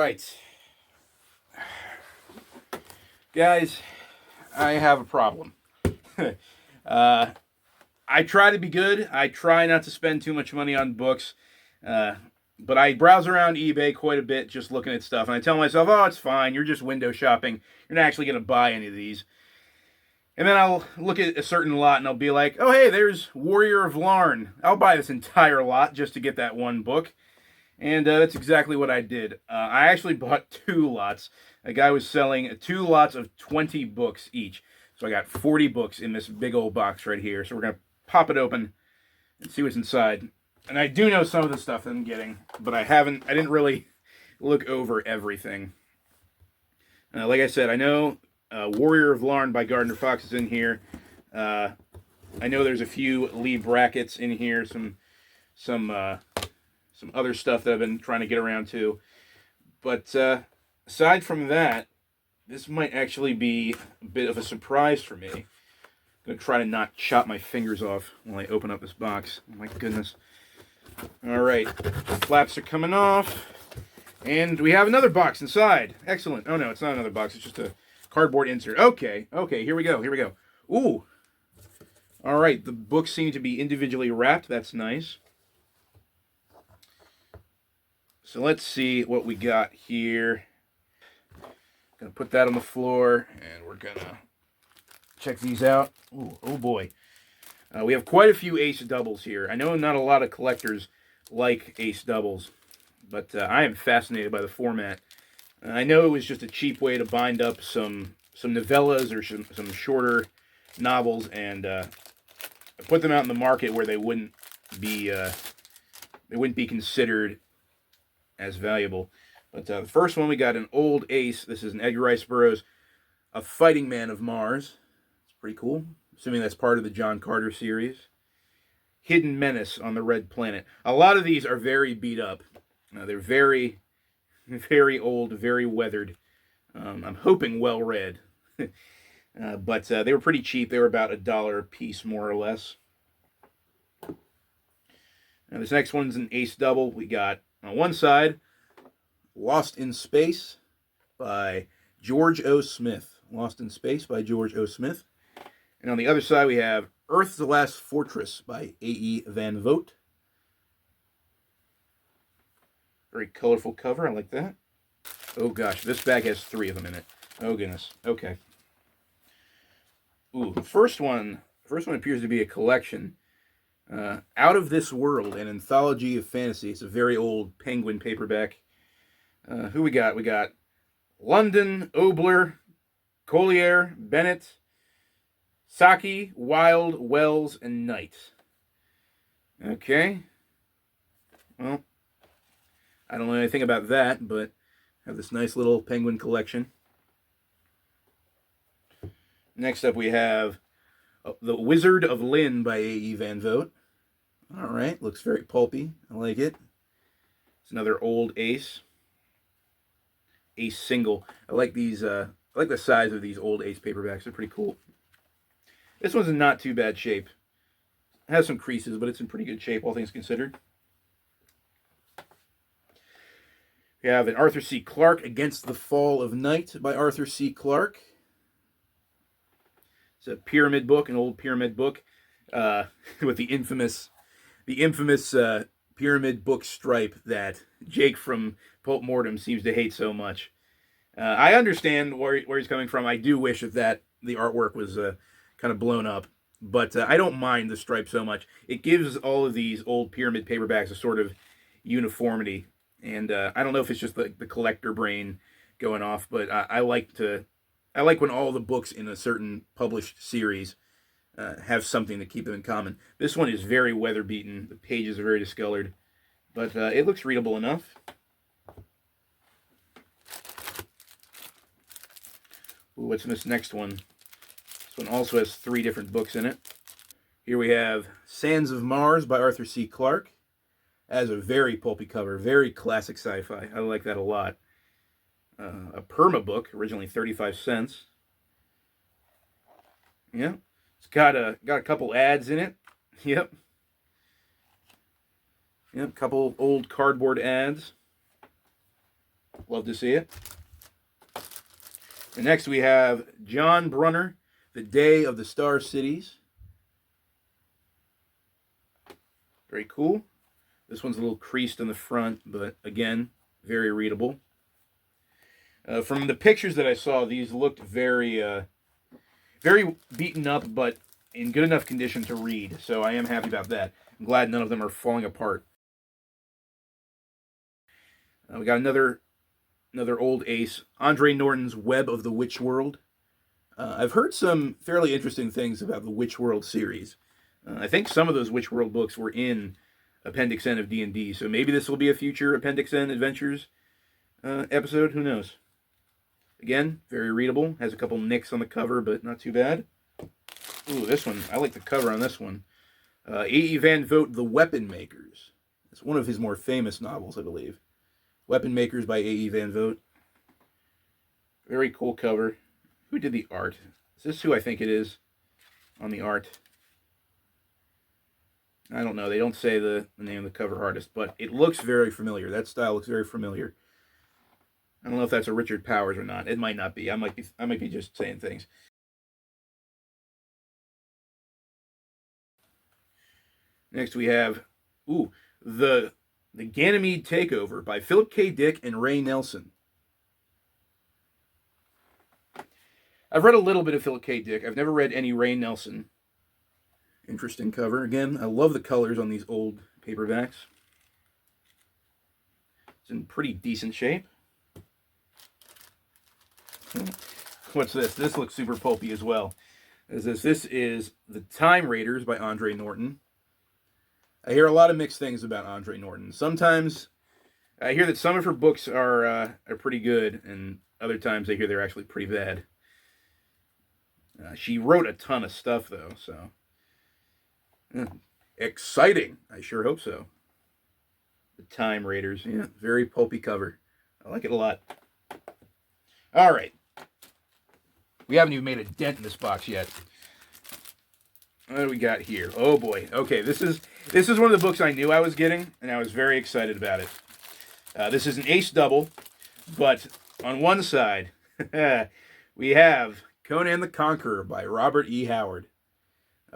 right. Guys, I have a problem. I try to be good. I try not to spend too much money on books. But I browse around eBay quite a bit just looking at stuff. And I tell myself, oh, it's fine. You're just window shopping. You're not actually going to buy any of these. And then I'll look at a certain lot and I'll be like, oh, hey, there's Warrior of Larn. I'll buy this entire lot just to get that one book. And that's exactly what I did. I actually bought 2 lots. A guy was selling 2 lots of 20 books each. So I got 40 books in this big old box right here. So we're going to pop it open and see what's inside. And I do know some of the stuff that I'm getting, but I didn't really look over everything. Like I said, I know Warrior of Larn by Gardner Fox is in here. I know there's a few Lee brackets in here, some other stuff that I've been trying to get around to. But aside from that, this might actually be a bit of a surprise for me. I'm going to try to not chop my fingers off while I open up this box. Oh my goodness. Alright, flaps are coming off. And we have another box inside. Excellent. Oh no, it's not another box. It's just a cardboard insert. Okay, here we go. Ooh. Alright, the books seem to be individually wrapped. That's nice. So let's see what we got here. Gonna put that on the floor, and we're gonna check these out. Ooh, oh boy. We have quite a few ace doubles here. I know not a lot of collectors like ace doubles, but I am fascinated by the format. I know it was just a cheap way to bind up some novellas or some shorter novels and put them out in the market where they wouldn't be considered as valuable. But the first one, we got an old ace. This is an Edgar Rice Burroughs, A Fighting Man of Mars. It's pretty cool. Assuming that's part of the John Carter series. Hidden Menace on the Red Planet. A lot of these are very beat up. They're very, very old, very weathered. I'm hoping well read. But they were pretty cheap. They were about $1 a piece, more or less. Now this next one's an ace double. We got on one side, Lost in Space by George O. Smith. Lost in Space by George O. Smith. And on the other side, we have Earth's the Last Fortress by A.E. Van Vogt. Very colorful cover. I like that. Oh gosh, this bag has 3 of them in it. Oh goodness. Okay. Ooh, the first one appears to be a collection. Out of This World, an anthology of fantasy. It's a very old Penguin paperback. Who we got? We got London, Obler, Collier, Bennett, Saki, Wilde, Wells, and Knight. Okay. Well, I don't know anything about that, but I have this nice little Penguin collection. Next up we have The Wizard of Lynn by A.E. Van Vogt. Alright, looks very pulpy. I like it. It's another old ace. Ace single. I like these, I like the size of these old ace paperbacks. They're pretty cool. This one's in not too bad shape. It has some creases, but it's in pretty good shape, all things considered. We have an Arthur C. Clarke, Against the Fall of Night by Arthur C. Clarke. It's a pyramid book, an old pyramid book, with the infamous pyramid book stripe that Jake from Pulp Mortem seems to hate so much. I understand where he's coming from. I do wish that the artwork was kind of blown up, but I don't mind the stripe so much. It gives all of these old pyramid paperbacks a sort of uniformity, and I don't know if it's just the collector brain going off, but I like when all the books in a certain published series have something to keep them in common. This one is very weather beaten. The pages are very discolored, but it looks readable enough. Ooh, what's in this next one? This one also has 3 different books in it. Here we have Sands of Mars by Arthur C. Clarke. That has a very pulpy cover, very classic sci-fi. I like that a lot. A perma book, originally 35 cents. Yeah, it's got a couple ads in it. Yep, couple old cardboard ads. Love to see it. And next we have John Brunner, The Day of the Star Cities. Very cool. This one's a little creased on the front, but again, very readable. From the pictures that I saw, these looked very, very beaten up, but in good enough condition to read. So I am happy about that. I'm glad none of them are falling apart. We got another old ace, Andre Norton's Web of the Witch World. I've heard some fairly interesting things about the Witch World series. I think some of those Witch World books were in Appendix N of D&D, so maybe this will be a future Appendix N Adventures episode. Who knows? Again, very readable. Has a couple nicks on the cover, but not too bad. Ooh, this one. I like the cover on this one. A.E. Van Vogt, The Weapon Makers. It's one of his more famous novels, I believe. Weapon Makers by A.E. Van Vogt. Very cool cover. Who did the art? Is this who I think it is on the art? I don't know. They don't say the name of the cover artist, but it looks very familiar. That style looks very familiar. I don't know if that's a Richard Powers or not. It might not be. I might be just saying things. Next we have the Ganymede Takeover by Philip K. Dick and Ray Nelson. I've read a little bit of Philip K. Dick. I've never read any Ray Nelson. Interesting cover. Again, I love the colors on these old paperbacks. It's in pretty decent shape. What's this? This looks super pulpy as well. This is The Time Raiders by Andre Norton. I hear a lot of mixed things about Andre Norton. Sometimes I hear that some of her books are pretty good, and other times I hear they're actually pretty bad. She wrote a ton of stuff, though, so... exciting. I sure hope so. The Time Raiders. Yeah, very pulpy cover. I like it a lot. All right. We haven't even made a dent in this box yet. What do we got here? Oh boy. Okay, this is one of the books I knew I was getting, and I was very excited about it. This is an ace double, but on one side we have Conan the Conqueror by Robert E. Howard.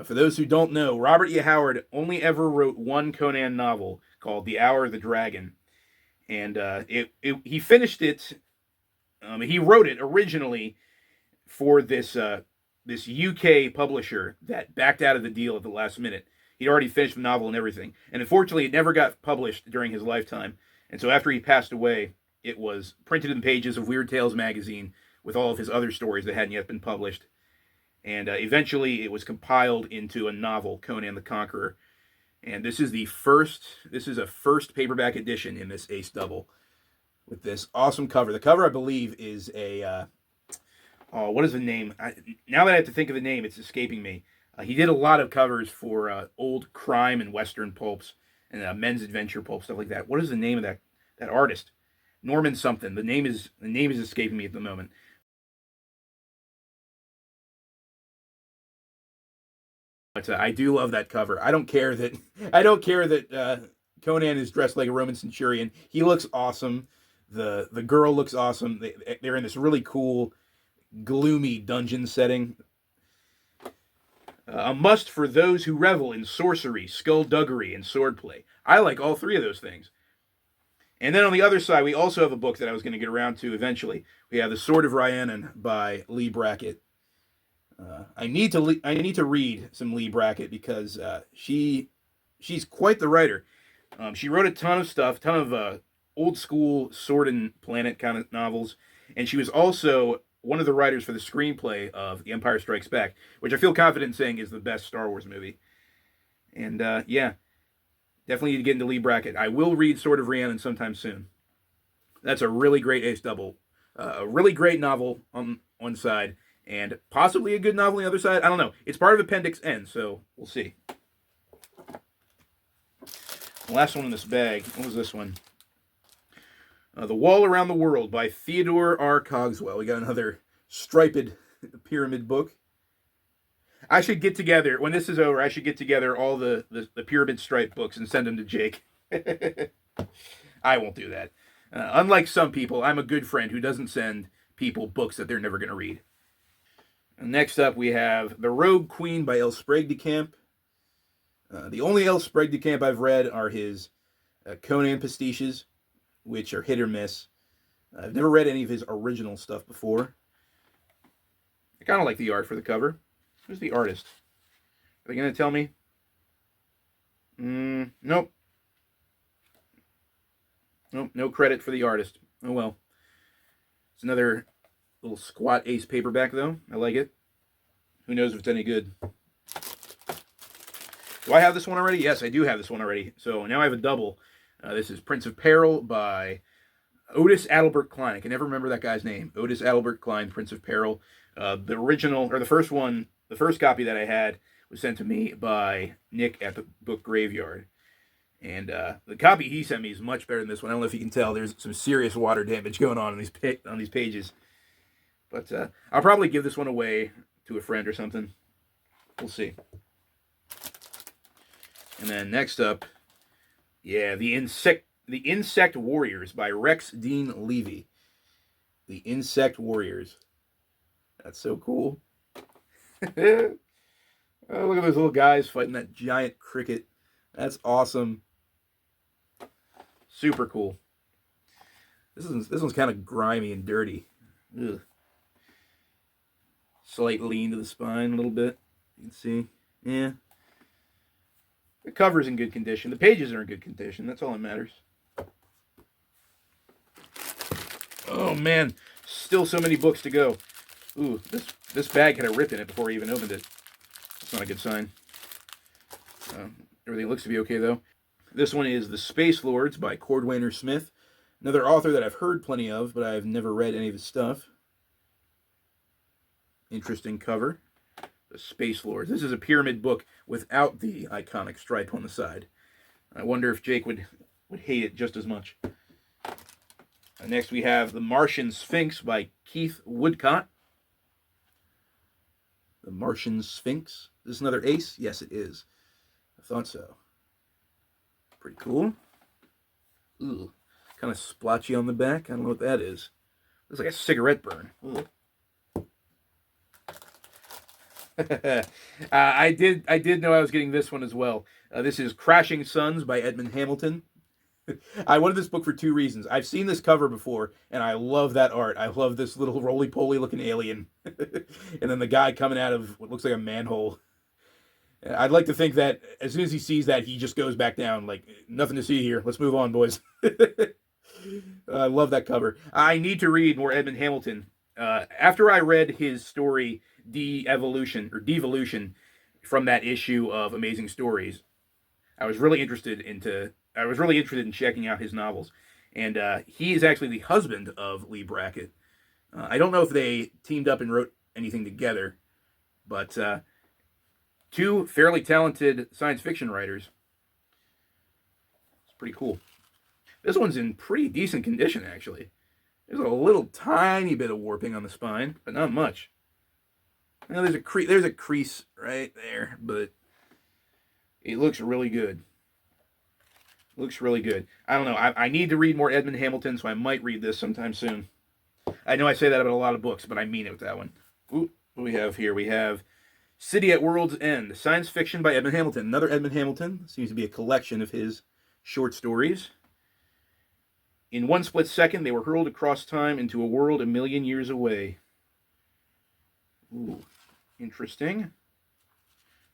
For those who don't know, Robert E. Howard only ever wrote one Conan novel called The Hour of the Dragon, and he finished it. He wrote it originally for this UK publisher that backed out of the deal at the last minute. He'd already finished the novel and everything, and unfortunately, it never got published during his lifetime. And so, after he passed away, it was printed in pages of Weird Tales magazine with all of his other stories that hadn't yet been published. And eventually it was compiled into a novel, Conan the Conqueror. And this is a first paperback edition in this ace double with this awesome cover. The cover, I believe, is a, what is the name? Now that I have to think of the name, it's escaping me. He did a lot of covers for old crime and Western pulps and men's adventure pulp, stuff like that. What is the name of that artist? Norman something. The name is escaping me at the moment. But I do love that cover. I don't care that Conan is dressed like a Roman centurion. He looks awesome. The girl looks awesome. They're in this really cool, gloomy dungeon setting. A must for those who revel in sorcery, skullduggery, and swordplay. I like all three of those things. And then on the other side, we also have a book that I was going to get around to eventually. We have The Sword of Rhiannon by Lee Brackett. I need to read some Lee Brackett because she's quite the writer. She wrote a ton of stuff, ton of old school Sword and Planet kind of novels, and she was also one of the writers for the screenplay of The Empire Strikes Back, which I feel confident in saying is the best Star Wars movie. And yeah, definitely need to get into Lee Brackett. I will read Sword of Rhiannon sometime soon. That's a really great ace double, a really great novel on one side, and possibly a good novel on the other side. I don't know. It's part of Appendix N, so we'll see. The last one in this bag. What was this one? The Wall Around the World by Theodore R. Cogswell. We got another striped pyramid book. I should get together, when this is over, I should get together all the pyramid stripe books and send them to Jake. I won't do that. Unlike some people, I'm a good friend who doesn't send people books that they're never going to read. And next up, we have The Rogue Queen by L. Sprague de Camp. The only L. Sprague de Camp I've read are his Conan pastiches, which are hit or miss. I've never read any of his original stuff before. I kind of like the art for the cover. Who's the artist? Are they going to tell me? Nope. Nope, no credit for the artist. Oh well. It's another little squat ace paperback, though. I like it. Who knows if it's any good. Do I have this one already? Yes, I do have this one already. So now I have a double. This is Prince of Peril by Otis Adelbert Klein. I can never remember that guy's name. Otis Adelbert Klein, Prince of Peril. The original, or the first one, the first copy that I had was sent to me by Nick at the Book Graveyard. And the copy he sent me is much better than this one. I don't know if you can tell. There's some serious water damage going on these pages. But I'll probably give this one away to a friend or something. We'll see. And then next up, yeah, The Insect Warriors by Rex Dean Levy. The Insect Warriors. That's so cool. Oh, look at those little guys fighting that giant cricket. That's awesome. Super cool. This one's kind of grimy and dirty. Ugh. Slight lean to the spine a little bit. You can see. Yeah. The cover's in good condition. The pages are in good condition. That's all that matters. Oh, man. Still so many books to go. Ooh, this bag had a rip in it before I even opened it. That's not a good sign. Everything looks to be okay, though. This one is The Space Lords by Cordwainer Smith. Another author that I've heard plenty of, but I've never read any of his stuff. Interesting cover. The Space Lords. This is a pyramid book without the iconic stripe on the side. I wonder if Jake would hate it just as much. Next we have The Martian Sphinx by Keith Woodcott. The Martian Sphinx. Is this another ace? Yes, it is. I thought so. Pretty cool. Ooh. Kind of splotchy on the back. I don't know what that is. Looks like a cigarette burn. Ooh. I did know I was getting this one as well. This is Crashing Suns by Edmund Hamilton. I wanted this book for two reasons. I've seen this cover before, and I love that art. I love this little roly-poly looking alien. And then the guy coming out of what looks like a manhole. I'd like to think that as soon as he sees that, he just goes back down. Like, nothing to see here. Let's move on, boys. I love that cover. I need to read more Edmund Hamilton. After I read his story, Devolution, from that issue of Amazing Stories, I was really interested in checking out his novels. And he is actually the husband of Lee Brackett. I don't know if they teamed up and wrote anything together, but two fairly talented science fiction writers. It's pretty cool. This one's in pretty decent condition, actually. There's a little tiny bit of warping on the spine, but not much. Now there's a crease right there, but it looks really good. Looks really good. I don't know. I need to read more Edmund Hamilton, so I might read this sometime soon. I know I say that about a lot of books, but I mean it with that one. Ooh, what do we have here? We have City at World's End, science fiction by Edmund Hamilton. Another Edmund Hamilton. Seems to be a collection of his short stories. In one split second, they were hurled across time into a world a million years away. Ooh, interesting.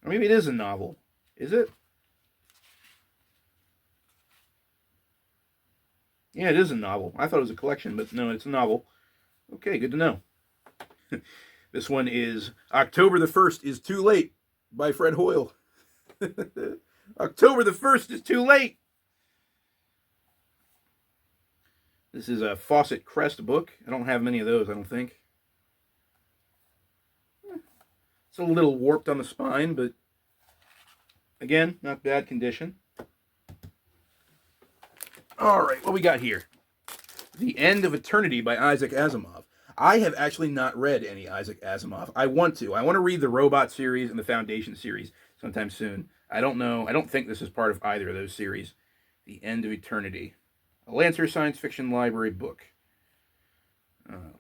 Or maybe it is a novel. Is it? Yeah, it is a novel. I thought it was a collection, but no, it's a novel. Okay, good to know. This one is October the 1st is Too Late by Fred Hoyle. October the 1st is too late. This is a Fawcett Crest book. I don't have many of those, I don't think. It's a little warped on the spine, but again, not bad condition. All right, what we got here? The End of Eternity by Isaac Asimov. I have actually not read any Isaac Asimov. I want to. I want to read the Robot series and the Foundation series sometime soon. I don't know. I don't think this is part of either of those series. The End of Eternity. A Lancer Science Fiction Library book.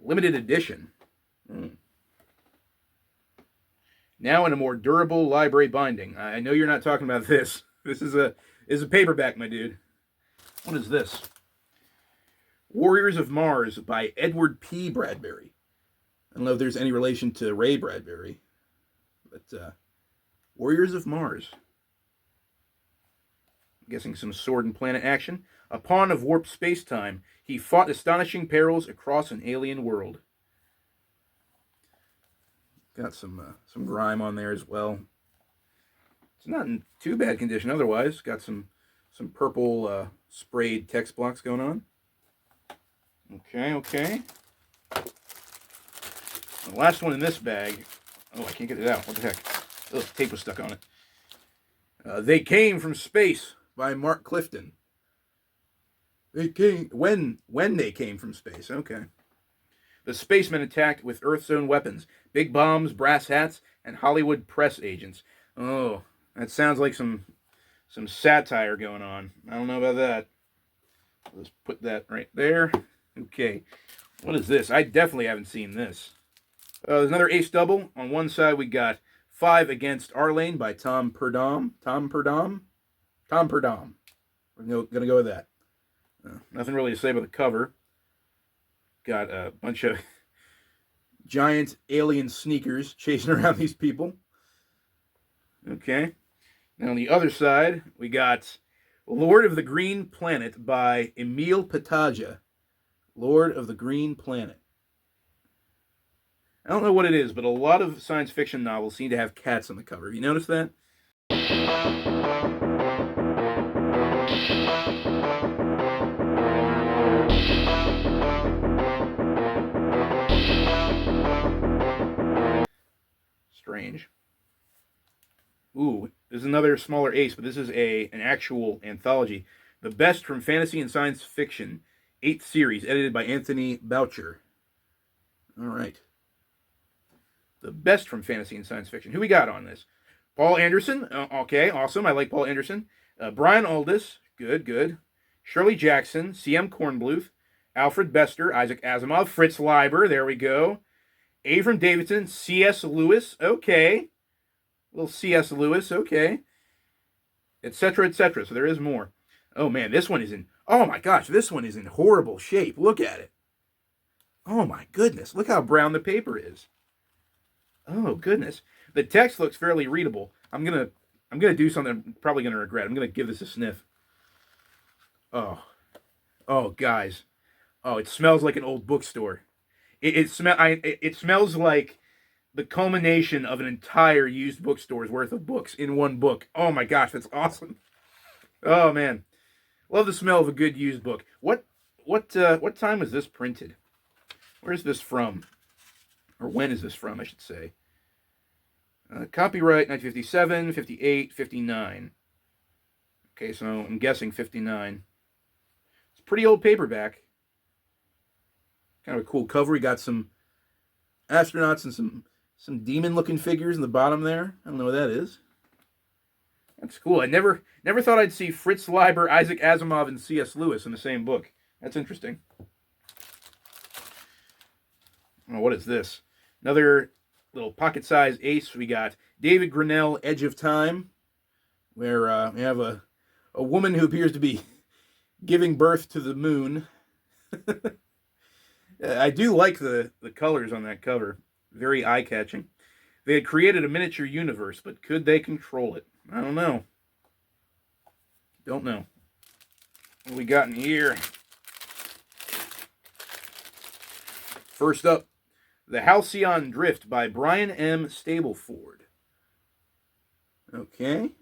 Limited edition. Now in a more durable library binding. I know you're not talking about this. This is a paperback, my dude. What is this? Warriors of Mars by Edward P. Bradbury. I don't know if there's any relation to Ray Bradbury, but Warriors of Mars. I'm guessing some sword and planet action. A pawn of warped space-time, he fought astonishing perils across an alien world. Got some grime on there as well. It's not in too bad condition otherwise. Got some purple sprayed text blocks going on. Okay. The last one in this bag. Oh, I can't get it out. What the heck? Oh, tape was stuck on it. They Came from Space by Mark Clifton. They came when they came from space. Okay. The spacemen attacked with Earth's own weapons, big bombs, brass hats, and Hollywood press agents. Oh, that sounds like some satire going on. I don't know about that. Let's put that right there. Okay. What is this? I definitely haven't seen this. There's another ace double. On one side, we got 5 Against Arlane by Tom Purdom. Tom Purdom. We're going to go with that. Nothing really to say about the cover. Got a bunch of giant alien sneakers chasing around these people. Okay. Now on the other side, we got Lord of the Green Planet by Emil Pataja. Lord of the Green Planet. I don't know what it is, but a lot of science fiction novels seem to have cats on the cover. Have you noticed that? Strange. Ooh, there's another smaller ace, but this is an actual anthology. The Best from Fantasy and Science Fiction, 8th series, edited by Anthony Boucher. All right. The Best from Fantasy and Science Fiction. Who we got on this? Paul Anderson. Okay, awesome. I like Paul Anderson. Brian Aldiss. Good. Shirley Jackson. C.M. Kornbluth. Alfred Bester. Isaac Asimov. Fritz Leiber. There we go. Avram Davidson. C.S. Lewis. Okay. Little C.S. Lewis. Okay. Etc. So there is more. Oh, man. This one is in... Oh, my gosh. This one is in horrible shape. Look at it. Oh, my goodness. Look how brown the paper is. Oh, goodness. The text looks fairly readable. I'm gonna do something I'm probably gonna regret. I'm gonna give this a sniff. Oh, guys. Oh, it smells like an old bookstore. It smells like the culmination of an entire used bookstore's worth of books in one book. Oh my gosh, that's awesome. Oh man, love the smell of a good used book. What time was this printed? Where's this from? Or when is this from, I should say. Copyright 1957, 58, 59. Okay, so I'm guessing 59. It's a pretty old paperback. Kind of a cool cover. We got some astronauts and some demon-looking figures in the bottom there. I don't know what that is. That's cool. I never thought I'd see Fritz Leiber, Isaac Asimov, and C.S. Lewis in the same book. That's interesting. Oh, what is this? Another little pocket-sized ace. We got David Grinnell, Edge of Time, where we have a woman who appears to be giving birth to the moon. I do like the colors on that cover. Very eye-catching. They had created a miniature universe, but could they control it? I don't know. Don't know. What we got in here? First up, The Halcyon Drift by Brian M. Stableford. Okay.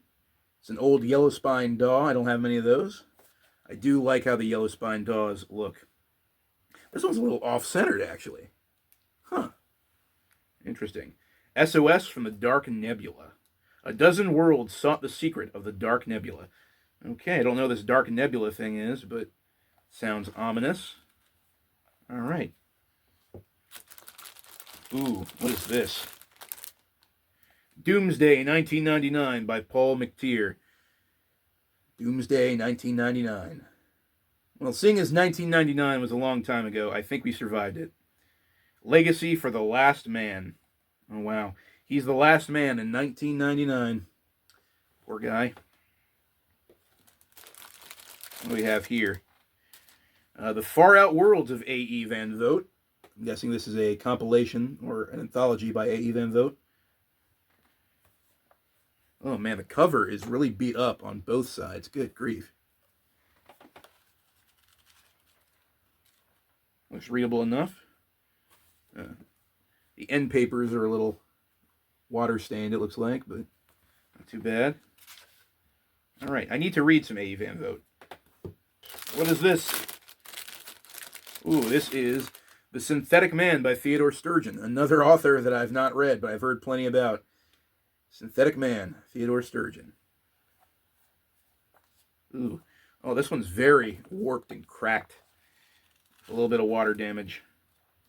It's an old yellow spine daw. I don't have many of those. I do like how the yellow spine daws look. This one's a little off-centered, actually. Huh. Interesting. SOS from the Dark Nebula. A dozen worlds sought the secret of the Dark Nebula. Okay, I don't know what this Dark Nebula thing is, but sounds ominous. All right. Ooh, what is this? Doomsday 1999 by Paul McTeer. Doomsday 1999. Well, seeing as 1999 was a long time ago, I think we survived it. Legacy for the Last Man. Oh, wow. He's the last man in 1999. Poor guy. What do we have here? The Far Out Worlds of A.E. Van Vogt. I'm guessing this is a compilation or an anthology by A.E. Van Vogt. Oh, man, the cover is really beat up on both sides. Good grief. Looks readable enough. The end papers are a little water stained, it looks like, but not too bad. All right, I need to read some A.E. Van Vogt. What is this? Ooh, this is The Synthetic Man by Theodore Sturgeon, another author that I've not read, but I've heard plenty about. Synthetic Man, Theodore Sturgeon. Ooh. Oh, this one's very warped and cracked. A little bit of water damage.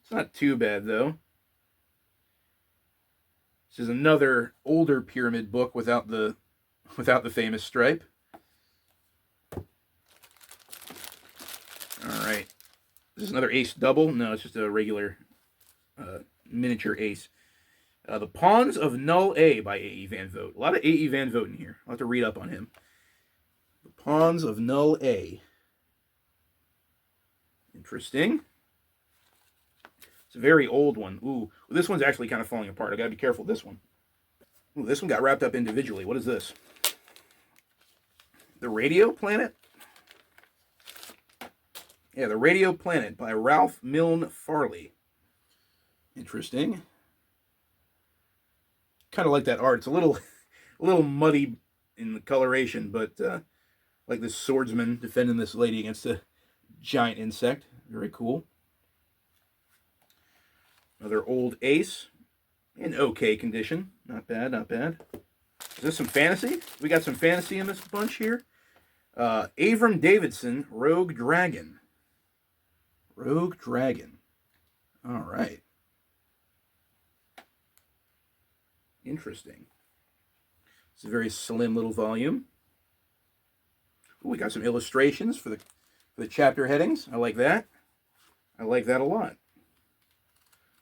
It's not too bad, though. This is another older pyramid book without the famous stripe. All right. Is this another ace double? No, it's just a regular miniature ace. The Pawns of Null A by A.E. Van Vogt. A lot of A.E. Van Vogt in here. I'll have to read up on him. The Pawns of Null A. Interesting. It's a very old one. Ooh, this one's actually kind of falling apart. I gotta be careful with this one. Ooh, this one got wrapped up individually. What is this? The Radio Planet? Yeah, The Radio Planet by Ralph Milne Farley. Interesting. Kind of like that art. It's a little muddy in the coloration, but like this swordsman defending this lady against a giant insect. Very cool. Another old ace. In okay condition. Not bad, not bad. Is this some fantasy? We got some fantasy in this bunch here. Avram Davidson, Rogue Dragon. Rogue Dragon. All right. Interesting. It's a very slim little volume. Ooh, we got some illustrations for the chapter headings. I like that. I like that a lot.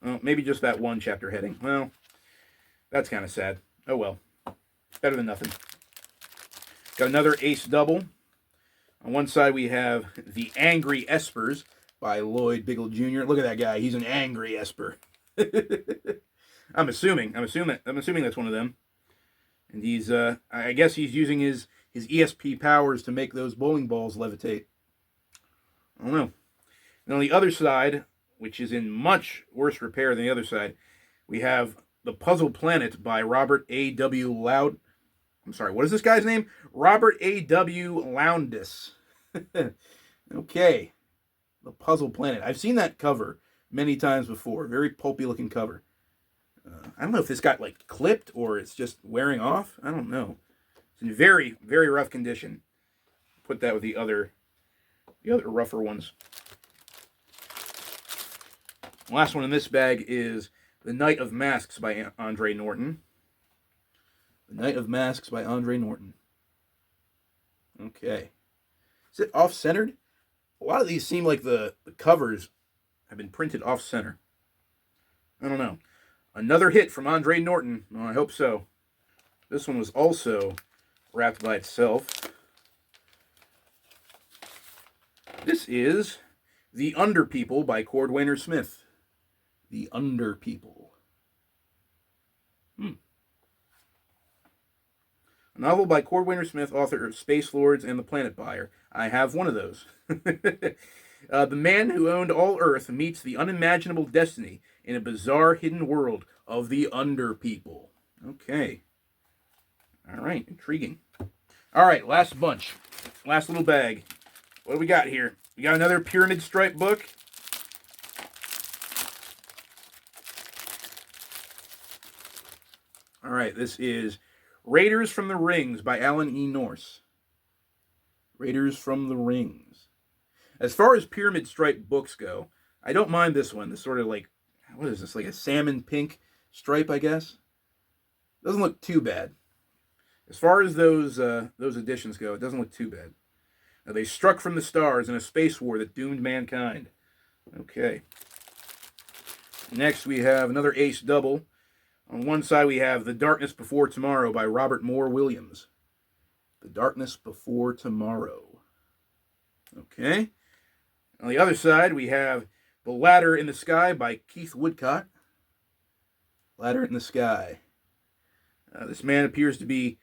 Well, maybe just that one chapter heading. Well, that's kind of sad. Oh well. Better than nothing. Got another ace double. On one side we have The Angry Espers by Lloyd Biggle Jr. Look at that guy. He's an angry Esper. I'm assuming that's one of them. And he's I guess he's using his ESP powers to make those bowling balls levitate. I don't know. And on the other side, which is in much worse repair than the other side, we have The Puzzle Planet by Robert A.W. Loud. I'm sorry, what is this guy's name? Robert A.W. Lowndes. Okay. The Puzzle Planet. I've seen that cover many times before. Very pulpy looking cover. I don't know if this got like clipped or it's just wearing off. I don't know. It's in very, very rough condition. Put that with the other rougher ones. The last one in this bag is The Knight of Masks by Andre Norton. The Knight of Masks by Andre Norton. Okay. Is it off-centered? A lot of these seem like the covers have been printed off-center. I don't know. Another hit from Andre Norton. Oh, I hope so. This one was also wrapped by itself. This is The Underpeople by Cordwainer Smith. The Underpeople. A novel by Cordwainer Smith, author of Space Lords and The Planet Buyer. I have one of those. The man who owned all Earth meets the unimaginable destiny in a bizarre hidden world of the Underpeople. Okay. All right, intriguing. All right, last bunch. Last little bag. What do we got here? We got another Pyramid Stripe book. All right, this is Raiders from the Rings by Alan E. Norse. Raiders from the Rings. As far as Pyramid Stripe books go, I don't mind this one. This sort of like, what is this, like a salmon pink stripe, I guess? Doesn't look too bad. As far as those editions go, it doesn't look too bad. They struck from the stars in a space war that doomed mankind. Okay. Next, we have another ace double. On one side, we have The Darkness Before Tomorrow by Robert Moore Williams. The Darkness Before Tomorrow. Okay. On the other side, we have The Ladder in the Sky by Keith Woodcock. Ladder in the Sky. This man appears to be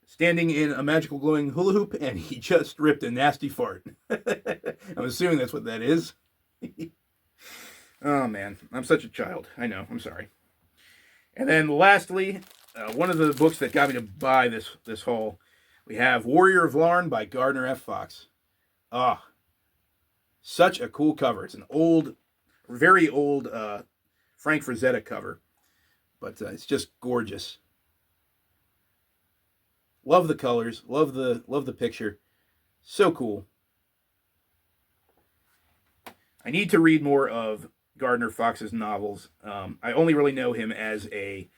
standing in a magical glowing hula hoop, and he just ripped a nasty fart. I'm assuming that's what that is. Oh, man. I'm such a child. I know. I'm sorry. And then lastly, one of the books that got me to buy this haul, we have Warrior of Larn by Gardner F. Fox. Ah, such a cool cover. It's an old, very old Frank Frazetta cover, but it's just gorgeous. Love the colors, love the picture. So cool. I need to read more of Gardner Fox's novels. I only really know him as a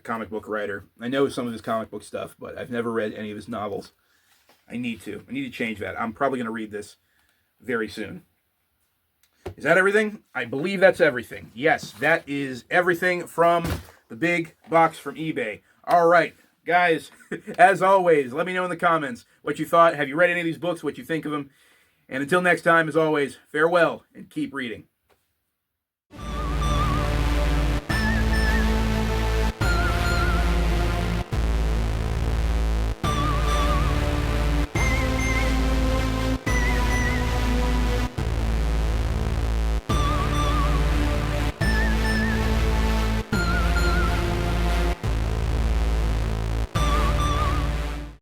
comic book writer. I know some of his comic book stuff, but I've never read any of his novels. I need to change that. I'm probably going to read this very soon. Is that everything? I believe that's everything. Yes, that is everything from the big box from eBay. All right, guys, as always, let me know in the comments what you thought. Have you read any of these books? What you think of them? And until next time, as always, farewell and keep reading.